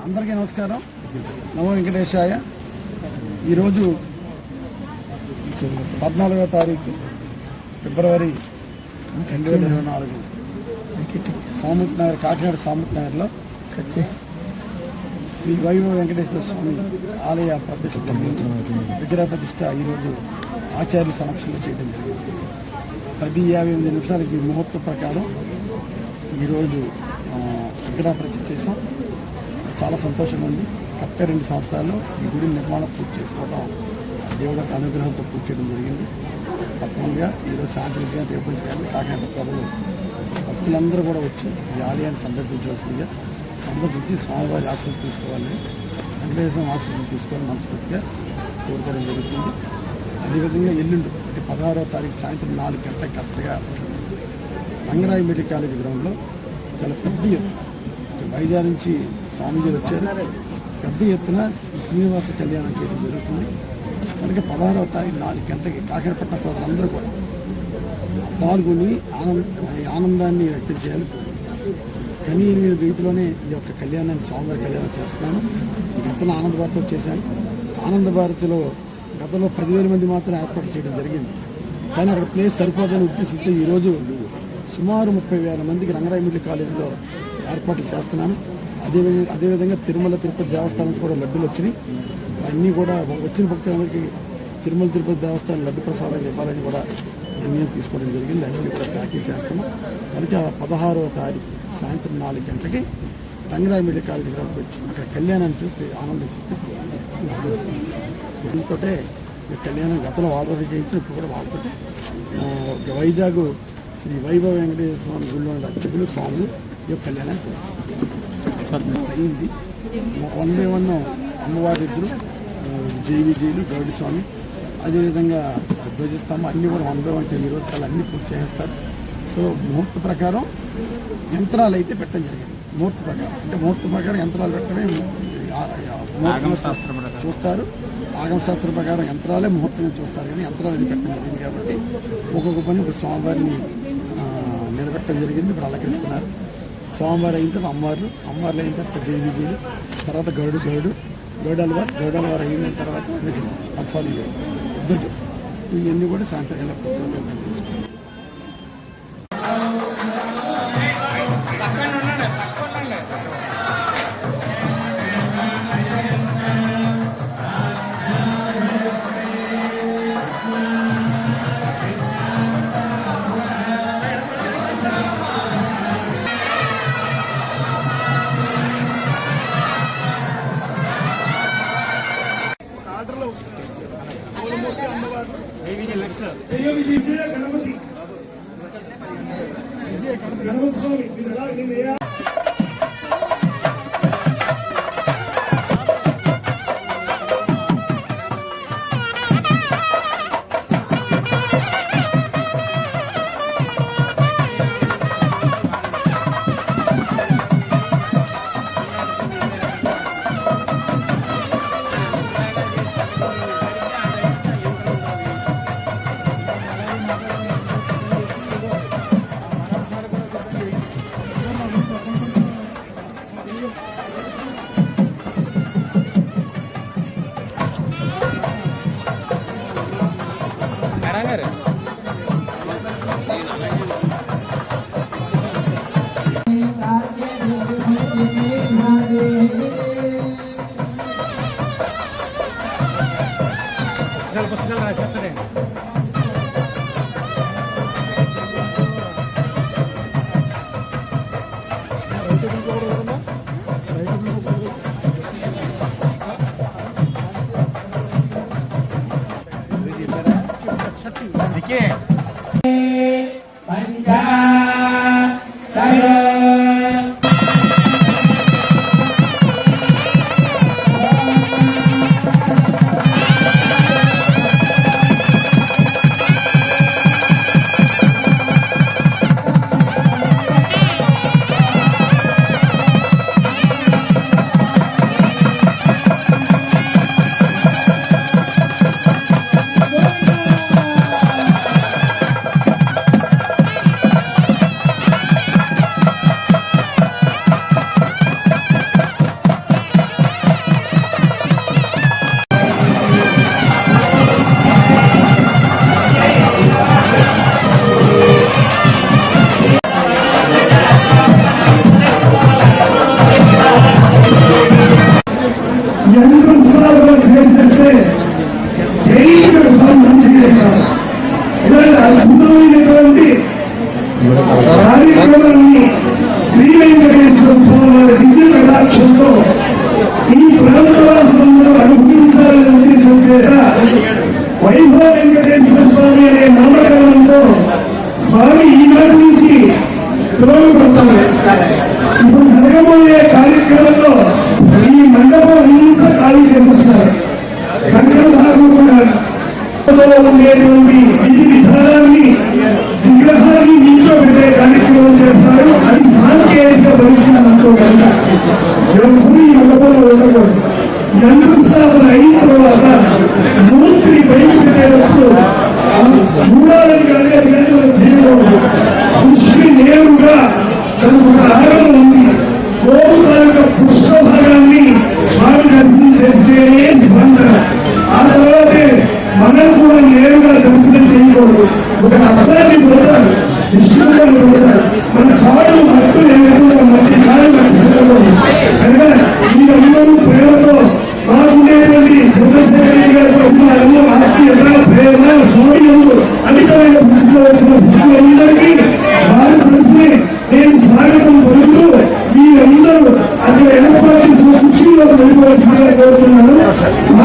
అందరికీ నమస్కారం. నమో వెంకటేశాయ. ఈరోజు 14వ తారీఖు ఫిబ్రవరి 2024 సామూత్ నగర్, కాకినాడ సామూత్ నగర్లో శ్రీ వైభవ వెంకటేశ్వర స్వామి ఆలయ విగ్రహ ప్రతిష్ట ఈరోజు ఆచార్య సమక్షంలో చేయడం జరిగింది. 10:58 నిమిషాలకి ముహూర్త ప్రకారం ఈరోజు విగ్రహ ప్రతిష్ట చేసాం. చాలా సంతోషంగా ఉంది. కరెక్ట్గా 2 సంవత్సరాల్లో ఈ గుడి నిర్మాణం పూర్తి చేసుకోవడం దేవుడి యొక్క అనుగ్రహంతో పూర్తి చేయడం జరిగింది. తప్పకుండా ఈరోజు సాయంత్రం రేపు కాకినాడ ప్రజలు భక్తులందరూ కూడా వచ్చి ఈ ఆలయాన్ని సందర్శించవలసిందిగా, సందర్శించి స్వామివారి ఆశీస్సులు తీసుకోవాలని, వెంకటేశ్వర ఆశీస్సులు తీసుకోవాలని మనస్ఫూర్తిగా కోరుకోవడం జరుగుతుంది. అదేవిధంగా ఎల్లుండి అంటే 16వ తారీఖు సాయంత్రం 4 గంటలకు కరెక్ట్గా రంగరాయ మెడికల్ కాలేజ్ గ్రౌండ్లో చాలా పెద్ద ఎత్తున వైజాగ్ నుంచి స్వామిజీలు వచ్చారు. పెద్ద ఎత్తున శ్రీనివాస కళ్యాణం చేయడం జరుగుతుంది. కనుక 16వ తారీఖు 4 గంటలకి కాకినాడ పట్టణ ప్రజలందరూ కూడా పాల్గొని ఆనందాన్ని వ్యక్తం చేయాలి. కానీ నేను రీతిలోనే ఈ యొక్క కళ్యాణాన్ని, స్వామివారి కళ్యాణం చేస్తున్నాను. గతంలో ఆనంద భారతిలో చేశాను. ఆనంద భారతిలో గతంలో 10,000 మంది మాత్రం ఏర్పాటు చేయడం జరిగింది. కానీ అక్కడ ప్లేస్ సరిపోదని ఉద్దేశంతో ఈరోజు సుమారు 30,000 మందికి రంగరాయ మెడికల్ కాలేజీలో ఏర్పాటు చేస్తున్నాను. అదేవిధంగా తిరుమల తిరుపతి దేవస్థానానికి కూడా లడ్డూలు వచ్చినాయి. అన్నీ కూడా వచ్చిన భక్తులందరికీ తిరుమల తిరుపతి దేవస్థానం లడ్డు ప్రసాదాలు ఇవ్వాలని కూడా నిర్ణయం తీసుకోవడం జరిగింది. అన్నీ కూడా ప్యాకింగ్ చేస్తాము. కనుక 16వ తారీఖు సాయంత్రం 4 గంటలకి రంగరాయ మెడికల్ కాలేజీ గ్రౌండ్కి వచ్చి అక్కడ కళ్యాణాన్ని చూస్తే ఆనందం చూస్తే దీంతో ఈ కళ్యాణం గతంలో వాళ్ళతో చేయించిన ఇప్పుడు కూడా వాళ్ళతో వైజాగ్ శ్రీ వైభవ వెంకటేశ్వర స్వామి గుడిలో ఉన్న అర్చకులు, స్వాములు ఈ యొక్క కళ్యాణం అయింది. 1 by 1 అమ్మవారి ఇద్దరు జేవిజీలు, గౌడి స్వామి, అదేవిధంగా ధ్వజస్తంభం అన్నీ కూడా 1 by 1 ఈరోజు అన్నీ పూర్తి చేస్తారు. సో ముహూర్త ప్రకారం యంత్రాలు అయితే పెట్టడం జరిగింది. ముహూర్త ప్రకారం అంటే ముహూర్త ప్రకారం యంత్రాలు పెట్టడమే చూస్తారు. ఆగమశాస్త్ర ప్రకారం యంత్రాలే ముహూర్తంగా చూస్తారు. కానీ యంత్రాలు అది పెట్టడం జరిగింది కాబట్టి ఒక్కొక్క పని ఇప్పుడు స్వామివారిని నిలబెట్టడం జరిగింది. ఇప్పుడు అలంకరిస్తున్నారు. స్వామివారి అయిన తర్వాత అమ్మవార్లు అయిన తర్వాత జేవిజీలు, తర్వాత గౌడల్వారు అయిన తర్వాత అత్సాలి ధ్వజం, ఇవన్నీ కూడా సాయంత్రం తీసుకుంటారు. గణపతి యంత్రస్థాపన అయిన తర్వాత మూర్తిని బయట పెట్టేటప్పుడు చూడాలని కానీ అది కానీ మనం చేయకూడదు. కృషి నేరుగా తనకు ఒక ఆహారం ఉంది. గోవు యొక్క పుష్పభాగాన్ని స్వామి దర్శనం చేస్తేనే స్పందన. ఆ తర్వాతే మనం కూడా నేరుగా దర్శనం చేయకూడదు. ఒక అర్థాన్ని పోతారు, విష్ణువుని పోతారు. మన కాళ్ళు మట్టులు ఏమైనా మట్టి కాళ్ళు మట్టి కనుక ఈ అందరూ ప్రేమతో మాకుండేటువంటి చంద్రశేఖర రెడ్డి గారితో ఉన్న ఆస్తి ఎలా ప్రేమ స్వామి